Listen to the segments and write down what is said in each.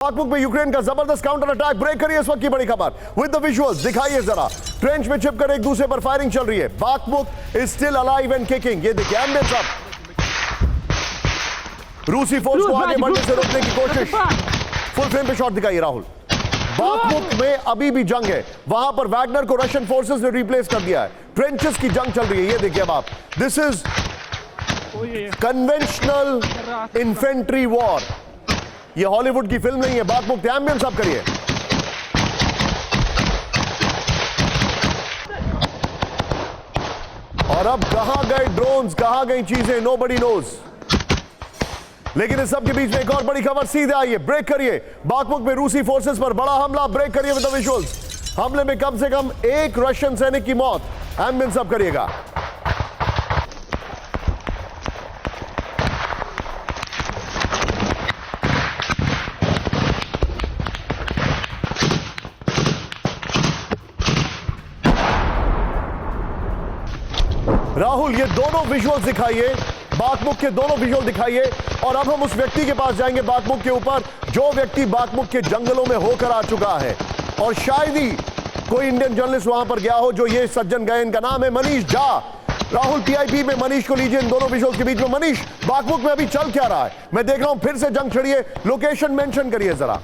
बाखमुक में यूक्रेन का जबरदस्त काउंटर अटैक। ब्रेक करिए इस वक्त की बड़ी खबर विद द विजुअल्स, दिखाइए जरा। ट्रेंच में छिपकर एक दूसरे पर फायरिंग चल रही है। Bakhmut is still alive and kicking. ये देखिए एम्बियंस अब रूसी फोर्स को आगे बढ़ने से रोकने की कोशिश। फुल फ्रेम पे शॉट दिखाइए राहुल। बाखमुक में अभी भी जंग है, वहां पर वैगनर को रशियन फोर्सेस ने रिप्लेस कर दिया है। ट्रेंचेस की जंग चल रही है, ये देखिए अब आप। This is conventional infantry war. ये हॉलीवुड की फिल्म नहीं है। बाखमुक एम्बियंस आप करिए। और अब कहां गए ड्रोन्स, कहां गई चीजें, नोबडी नोज। लेकिन इस सब के बीच में एक और बड़ी खबर सीधे आई है। ब्रेक करिए, बाखमुक में रूसी फोर्सेस पर बड़ा हमला। ब्रेक करिए विद द विजुअल्स। हमले में कम से कम एक रशियन सैनिक की मौत। एम्बियंस अब करिएगा। राहुल ये दोनों विजुअल्स दिखाइए, बाखमुक के दोनों विजुअल दिखाइए। और अब हम उस व्यक्ति के पास जाएंगे बाखमुक के ऊपर, जो व्यक्ति बाखमुक के जंगलों में होकर आ चुका है। और शायद ही कोई इंडियन जर्नलिस्ट वहां पर गया हो जो ये सज्जन गए। इनका नाम है मनीष झा। राहुल पीआईबी में मनीष को लीजिए इन दोनों विजुअल्स के बीच में। मनीष, बाखमुक में अभी चल क्या रहा है? मैं देख रहा हूं फिर से जंग छिड़ी है। लोकेशन मेंशन करिए जरा।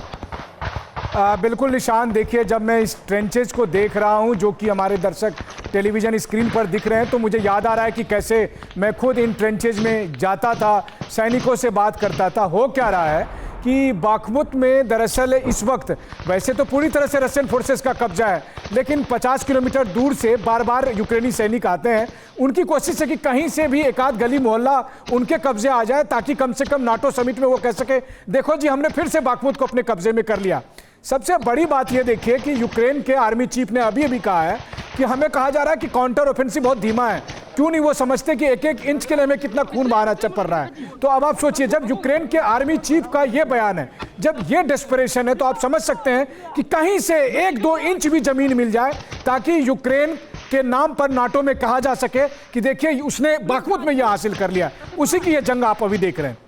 बिल्कुल निशान, देखिए जब मैं इस ट्रेंचेज को देख रहा हूं जो कि हमारे दर्शक टेलीविजन स्क्रीन पर दिख रहे हैं, तो मुझे याद आ रहा है कि कैसे मैं खुद इन ट्रेंचेज में जाता था, सैनिकों से बात करता था। हो क्या रहा है कि बाखमुक में दरअसल इस वक्त वैसे तो पूरी तरह से रशियन फोर्सेस का कब्जा है, लेकिन 50 किलोमीटर दूर से बार बार यूक्रेनी सैनिक आते हैं। उनकी कोशिश है कि कहीं से भी एक आध गली मोहल्ला उनके कब्जे आ जाए, ताकि कम से कम नाटो समिट में वो कह सके देखो जी हमने फिर से बाखमुक को अपने कब्जे में कर लिया। सबसे बड़ी बात यह देखिए कि यूक्रेन के आर्मी चीफ ने अभी कहा है कि हमें कहा जा रहा है कि काउंटर ऑफेंसिव बहुत धीमा है। क्यों नहीं? वो समझते कि एक एक इंच के लिए हमें कितना खून बहाना पड़ रहा है। तो अब आप सोचिए, जब यूक्रेन के आर्मी चीफ का ये बयान है, जब ये डेस्परेशन है, तो आप समझ सकते हैं कि कहीं से 1-2 इंच भी जमीन मिल जाए ताकि यूक्रेन के नाम पर नाटो में कहा जा सके कि देखिए उसने बाखमुक में यह हासिल कर लिया। उसी की यह जंग आप अभी देख रहे हैं।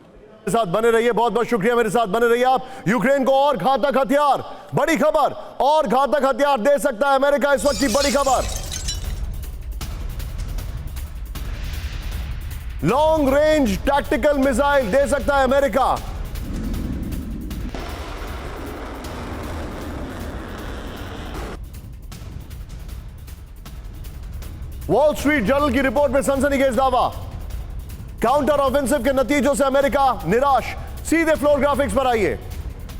साथ बने रहिए, बहुत बहुत शुक्रिया, मेरे साथ बने रहिए आप। यूक्रेन को और घातक हथियार, बड़ी खबर, और घातक हथियार दे सकता है अमेरिका। इस वक्त की बड़ी खबर, लॉन्ग रेंज टैक्टिकल मिसाइल दे सकता है अमेरिका। वॉल स्ट्रीट जर्नल की रिपोर्ट में सनसनीखेज दावा, काउंटर ऑफेंसिव के नतीजों से अमेरिका निराश। सीधे फ्लोर ग्राफिक्स पर आइए,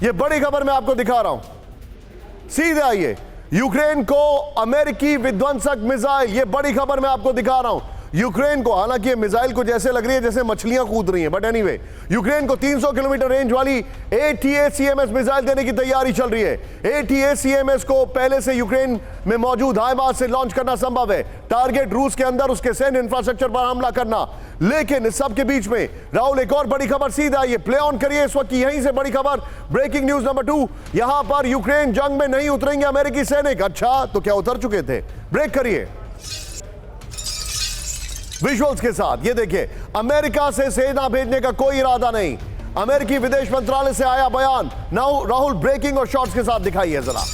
यह बड़ी खबर मैं आपको दिखा रहा हूं। सीधे आइए, यूक्रेन को अमेरिकी विध्वंसक मिसाइल, यह बड़ी खबर मैं आपको दिखा रहा हूं। यूक्रेन को, हालांकि ये मिसाइल को जैसे लग रही है जैसे मछलियां कूद रही हैं, बट एनीवे, यूक्रेन को 300 किलोमीटर रेंज वाली ATACMS मिसाइल देने की तैयारी चल रही है। ATACMS को पहले से यूक्रेन में मौजूद हाइमार्स से लॉन्च करना संभव है। टारगेट रूस के अंदर उसके सैन्य इंफ्रास्ट्रक्चर पर हमला करना। लेकिन इस सब के बीच में राहुल एक और बड़ी खबर सीधे आई है, प्ले ऑन करिए इस वक्त यहीं से बड़ी खबर। ब्रेकिंग न्यूज नंबर 2, यहां पर यूक्रेन जंग में नहीं उतरेंगे अमेरिकी सैनिक। अच्छा, तो क्या उतर चुके थे? ब्रेक करिए विजुअल्स के साथ। ये देखिए, अमेरिका से सेना भेजने का कोई इरादा नहीं। अमेरिकी विदेश मंत्रालय से आया बयान। नाउ राहुल ब्रेकिंग और शॉट्स के साथ दिखाइए जरा।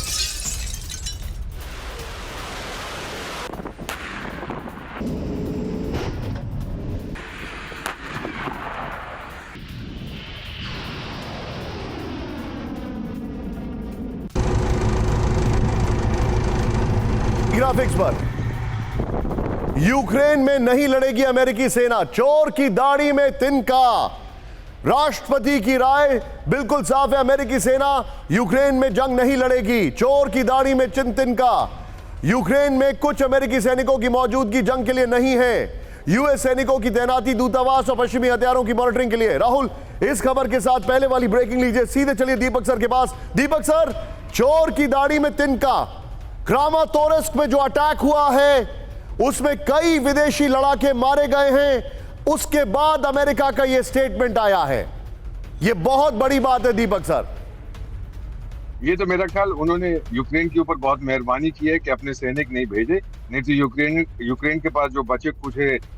ग्राफिक्स पर, यूक्रेन में नहीं लड़ेगी अमेरिकी सेना। चोर की दाढ़ी में तिनका। राष्ट्रपति की राय बिल्कुल साफ है, अमेरिकी सेना यूक्रेन में जंग नहीं लड़ेगी। चोर की दाढ़ी में तिनका। यूक्रेन में कुछ अमेरिकी सैनिकों की मौजूदगी जंग के लिए नहीं है। यूएस सैनिकों की तैनाती दूतावास और पश्चिमी हथियारों की मॉनिटरिंग के लिए। राहुल, इस खबर के साथ पहले वाली ब्रेकिंग लीजिए। सीधे चलिए दीपक सर के पास। दीपक सर, चोर की दाढ़ी में तिनका। क्रामातोर्स्क में जो अटैक हुआ है उसमें कई विदेशी लड़ाके मारे गए हैं। उसके बाद अमेरिका का यह स्टेटमेंट आया है। यह बहुत बड़ी बात है दीपक सर। ये तो मेरा ख्याल उन्होंने यूक्रेन के ऊपर बहुत मेहरबानी की है कि अपने सैनिक नहीं भेजे। नहीं तो यूक्रेन के पास जो बचे कुछ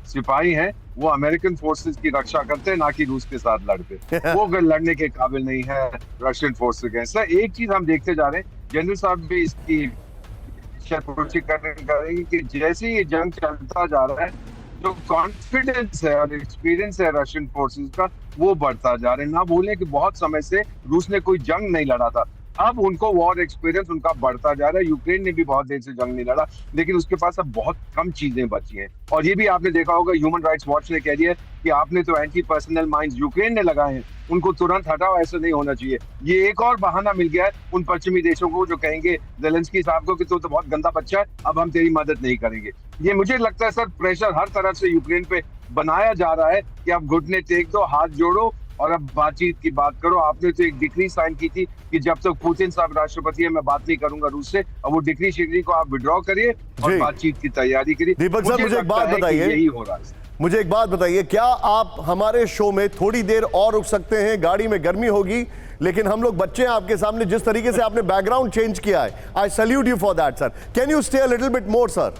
सिपाही हैं वो अमेरिकन फोर्सेस की रक्षा करते हैं, ना कि रूस के साथ लड़ते। वो अगर लड़ने के काबिल नहीं है रशियन फोर्सेस के। सर एक चीज हम देखते जा रहे हैं, जनरल साहब भी इसकी करेंगे कि जैसे ये जंग चलता जा रहा है, जो कॉन्फिडेंस है और एक्सपीरियंस है रशियन फोर्सेस का वो बढ़ता जा रहा है। ना भूलें कि बहुत समय से रूस ने कोई जंग नहीं लड़ा था, अब उनको वॉर एक्सपीरियंस उनका बढ़ता जा रहा है। यूक्रेन ने भी बहुत देर से जंग नहीं लड़ा, लेकिन उसके पास अब बहुत कम चीजें बची हैं। और ये भी आपने देखा होगा, ह्यूमन राइट्स वॉच ने कह दिया कि आपने तो एंटी पर्सनल माइंस यूक्रेन ने लगाए हैं, उनको तुरंत हटाओ, ऐसा नहीं होना चाहिए। ये एक और बहाना मिल गया है उन पश्चिमी देशों को जो कहेंगे जेलेंस्की साहब को कि तो बहुत गंदा बच्चा है, अब हम तेरी मदद नहीं करेंगे। ये मुझे लगता है सर प्रेशर हर तरफ से यूक्रेन पे बनाया जा रहा है कि अब घुटने टेक दो, हाथ जोड़ो और अब बातचीत की बात करो। आपने तो एक डिक्री साइन की थी कि जब तक पुतिन साहब राष्ट्रपति है मैं बात नहीं करूंगा रूस से, अब वो डिक्री शिक्री को आप विड्रॉ करिए और बातचीत की तैयारी करिए। दीपक साहब मुझे एक बात बताइए, यही हो रहा है। मुझे एक बात बताइए, क्या आप हमारे शो में थोड़ी देर और रुक सकते हैं? गाड़ी में गर्मी होगी, लेकिन हम लोग बच्चे हैं आपके सामने। जिस तरीके से आपने बैकग्राउंड चेंज किया है, आई salute you for that sir. Can you stay a little bit more sir?